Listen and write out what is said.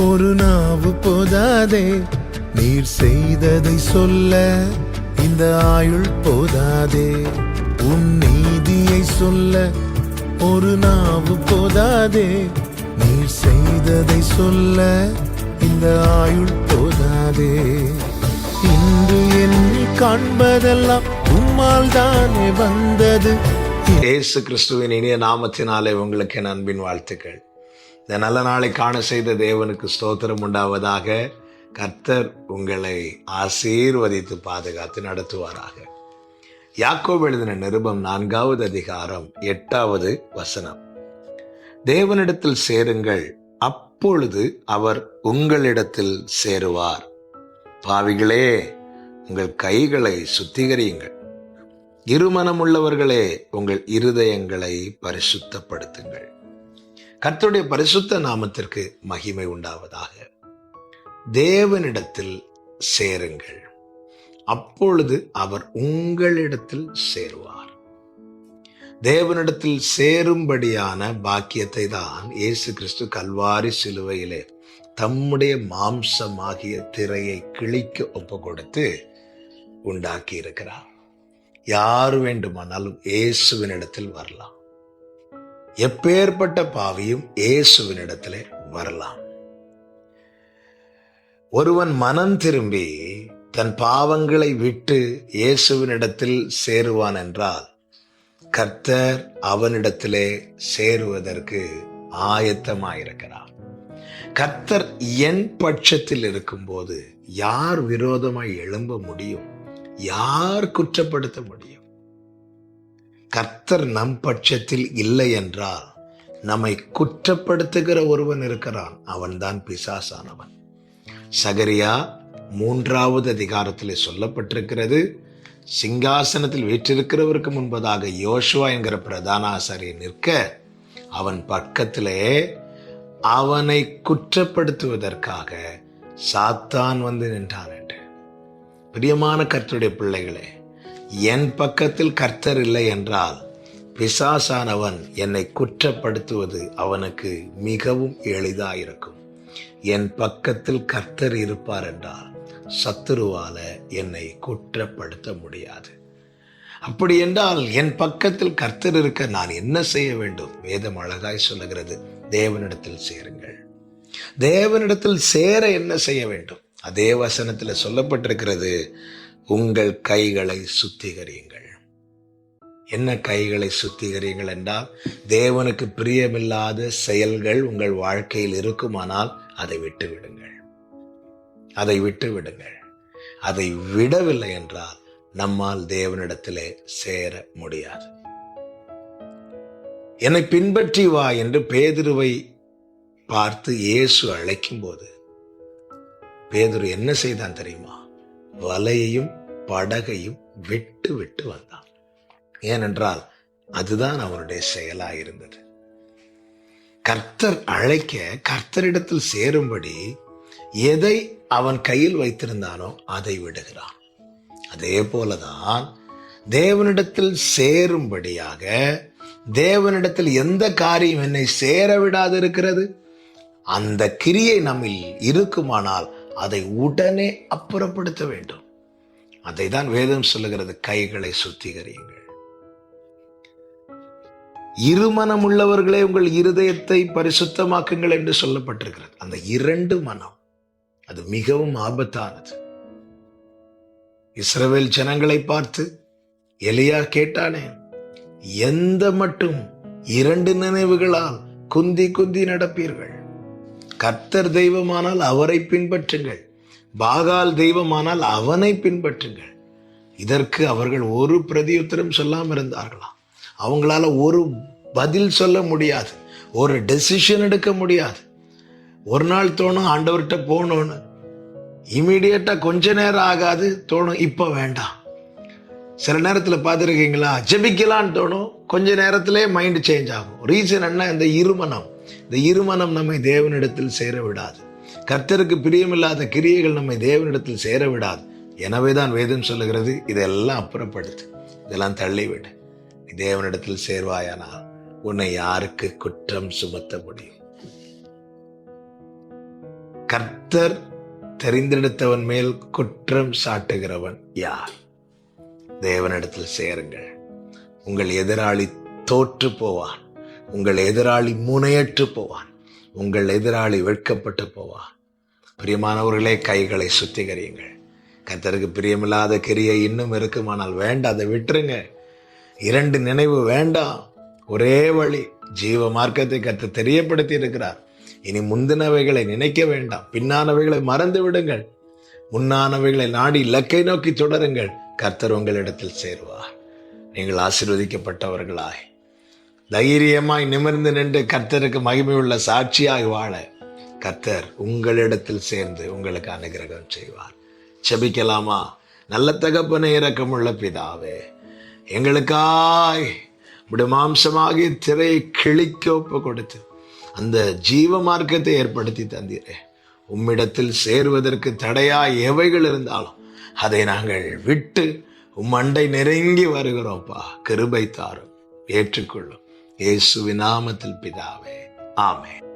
ஒரு நாவு போதாதே, நீர் செய்ததை சொல்ல இந்த ஆயுள் போதாதே. உன் நீதியை சொல்ல ஒரு நாவு போதாதே, நீர் செய்ததை சொல்ல இந்த ஆயுள் போதாதே. இன்று என்னை காண்பதெல்லாம் உம்மால் தானே வந்தது. இயேசு கிறிஸ்துவின் இனிய நாமத்தினாலே உங்களுக்கு என் அன்பின் வாழ்த்துக்கள். இந்த நல்ல நாளை காண செய்த தேவனுக்கு ஸ்தோத்திரம் உண்டாவதாக. கர்த்தர் உங்களை ஆசீர்வதித்து பாதுகாத்து நடத்துவாராக. யாக்கோபு எழுதின நிருபம் 4வது அதிகாரம் 8வது வசனம். தேவனிடத்தில் சேருங்கள், அப்பொழுது அவர் உங்களிடத்தில் சேருவார். பாவிகளே, உங்கள் கைகளை சுத்திகரியுங்கள். இருமனமுள்ளவர்களே, உங்கள் இருதயங்களை பரிசுத்தப்படுத்துங்கள். கர்த்தருடைய பரிசுத்த நாமத்திற்கு மகிமை உண்டாவதாக. தேவனிடத்தில் சேருங்கள், அப்பொழுது அவர் உங்களிடத்தில் சேருவார். தேவனிடத்தில் சேரும்படியான பாக்கியத்தை தான் இயேசு கிறிஸ்து கல்வாரி சிலுவையிலே தம்முடைய மாம்சமாகிய திரையை கிழிக்க ஒப்பு கொடுத்து உண்டாக்கி இருக்கிறார். யார் வேண்டுமானாலும் இயேசுவினிடத்தில் வரலாம். எப்பேற்பட்ட பாவியும் இயேசுவினிடத்திலே வரலாம். ஒருவன் மனம் திரும்பி தன் பாவங்களை விட்டு இயேசுவினிடத்தில் சேருவான் என்றால் கர்த்தர் அவனிடத்திலே சேருவதற்கு ஆயத்தமாயிருக்கிறார். கர்த்தர் என் பட்சத்தில் இருக்கும்போது யார் விரோதமாய் எழும்ப முடியும்? யார் குற்றப்படுத்த முடியும்? கர்த்தர் நம் பட்சத்தில் இல்லை என்றால் நம்மை குற்றப்படுத்துகிற ஒருவன் இருக்கிறான். அவன்தான் பிசாசானவன். சகரியா 3வது அதிகாரத்திலே சொல்லப்பட்டிருக்கிறது, சிங்காசனத்தில் வீற்றிருக்கிறவருக்கு முன்பதாக யோசுவா என்கிற பிரதான ஆசாரியன் நிற்க அவன் பக்கத்திலே அவனை குற்றப்படுத்துவதற்காக சாத்தான் வந்து நின்றான் என்று. பிரியமான கர்த்தருடைய பிள்ளைகளே, என் பக்கத்தில் கர்த்தர் இல்லை என்றால் பிசாசானவன் என்னை குற்றப்படுத்துவது அவனுக்கு மிகவும் எளிதாயிருக்கும். என் பக்கத்தில் கர்த்தர் இருப்பார் என்றால் சத்துருவால என்னை குற்றப்படுத்த முடியாது. அப்படி என்றால் என் பக்கத்தில் கர்த்தர் இருக்க நான் என்ன செய்ய வேண்டும்? வேதம் அழகாய் சொல்லுகிறது, தேவனிடத்தில் சேருங்கள். தேவனிடத்தில் சேர என்ன செய்ய வேண்டும்? அதே வசனத்தில் சொல்லப்பட்டிருக்கிறது, உங்கள் கைகளை சுத்திகரியுங்கள். என்ன கைகளை சுத்திகரியுங்கள் என்றால், தேவனுக்கு பிரியமில்லாத செயல்கள் உங்கள் வாழ்க்கையில் இருக்குமானால் அதை விட்டு விடுங்கள். அதை விட்டு விடுங்கள். அதை விடவில்லை என்றால் நம்மால் தேவனிடத்திலே சேர முடியாது. என்னை பின்பற்றி வா என்று பேதுருவை பார்த்து இயேசு அழைக்கும் போது பேதுரு என்ன செய்தான் தெரியுமா? வலையையும் படகையும் விட்டு விட்டு வந்தான். ஏனென்றால் அதுதான் அவனுடைய செயலாயிருந்தது. கர்த்தர் அழைக்க, கர்த்தரிடத்தில் சேரும்படி எதை அவன் கையில் வைத்திருந்தானோ அதை விடுகிறான். அதே போலதான் தேவனிடத்தில் சேரும்படியாக, தேவனிடத்தில் எந்த காரியம் என்னை சேர விடாது இருக்கிறது, அந்த கிரியை நம்மில் இருக்குமானால் அதை உடனே அப்புறப்படுத்த வேண்டும். அதை தான் வேதம் சொல்லுகிறது, கைகளை சுத்திகரியுங்கள். இருமனம் உள்ளவர்களே, உங்கள் இருதயத்தை பரிசுத்தமாக்குங்கள் என்று சொல்லப்பட்டிருக்கிறது. அந்த 2 மனம் அது மிகவும் ஆபத்தானது. இஸ்ரவேல் ஜனங்களை பார்த்து எலியா கேட்டானே, எந்த மட்டும் 2 நினைவுகளால் குந்தி குந்தி நடப்பீர்கள்? கர்த்தர் தெய்வமானால் அவரை பின்பற்றுங்கள், பாகால் தெய்வமானால் அவனை பின்பற்றுங்கள். இதற்கு அவர்கள் ஒரு பிரதியுத்தரம் சொல்லாமல் இருந்தார்களாம். அவங்களால ஒரு பதில் சொல்ல முடியாது, ஒரு டெசிஷன் எடுக்க முடியாது. ஒரு நாள் தோணும் ஆண்டவர்கிட்ட போகணும்னு, இமீடியட்டா கொஞ்ச நேரம் ஆகாது தோணும் இப்ப வேண்டாம். சில நேரத்தில் பார்த்துருக்கீங்களா, ஜெபிக்கலான்னு தோணும், கொஞ்ச நேரத்திலே மைண்ட் சேஞ்ச் ஆகும். ரீசன் என்ன? இந்த இருமனம் நம்மை தேவனிடத்தில் சேர விடாது. கர்த்தருக்கு பிரியமில்லாத கிரியைகள் நம்மை தேவனிடத்தில் சேர விடாது. எனவேதான் வேதம் சொல்லுகிறது, இதெல்லாம் அப்புறப்படுத்து, இதெல்லாம் தள்ளிவிடு. நீ தேவனிடத்தில் சேர்வாயானால் உன்னை யாருக்கு குற்றம் சுமத்த முடியும்? கர்த்தர் தெரிந்தெடுத்தவன் மேல் குற்றம் சாட்டுகிறவன் யார்? தேவனிடத்தில் சேருங்கள். உங்கள் எதிராளி தோற்று போவான். உங்கள் எதிராளி முனையற்று போவான். உங்கள் எதிராளி வெட்கப்பட்டு போவான். பிரியமானவர்களே, கைகளை சுத்திகரியுங்கள். கர்த்தருக்கு பிரியமில்லாத கிரியை இன்னும் இருக்குமானால் வேண்டாம், அதை விட்டுருங்க. 2 நினைவு வேண்டாம். ஒரே வழி, ஜீவ மார்க்கத்தை கர்த்தர் தெரியப்படுத்தி இருக்கிறார். இனி முந்தினவைகளை நினைக்க வேண்டாம், பின்னானவைகளை மறந்து விடுங்கள். முன்னானவைகளை நாடி இலக்கை நோக்கி தொடருங்கள். கர்த்தர் உங்களிடத்தில் சேருவார். நீங்கள் ஆசீர்வதிக்கப்பட்டவர்களாய் தைரியமாய் நிமிர்ந்து நின்று கர்த்தருக்கு மகிமையுள்ள சாட்சியாய் வாழ கர்த்தர் உங்களிடத்தில் சேர்ந்து உங்களுக்கு அனுகிரகம் செய்வார். செபிக்கலாமா? நல்ல தகப்பனே, இரக்கமுள்ள பிதாவே, எங்களுக்காய் இப்படி மாம்சமாகி திரையை கிழிக்க ஒப்பு கொடுத்து அந்த ஜீவ மார்க்கத்தை ஏற்படுத்தி தந்தீரே. உம்மிடத்தில் சேருவதற்கு தடையாய் எவைகள் இருந்தாலும் அதை நாங்கள் விட்டு உம்மண்டை நெருங்கி வருகிறோம்ப்பா. கிருபை தாரும், ஏற்றுக்கொள்ளும். இயேசுவின் நாமத்தில் பிதாவே, ஆமென்.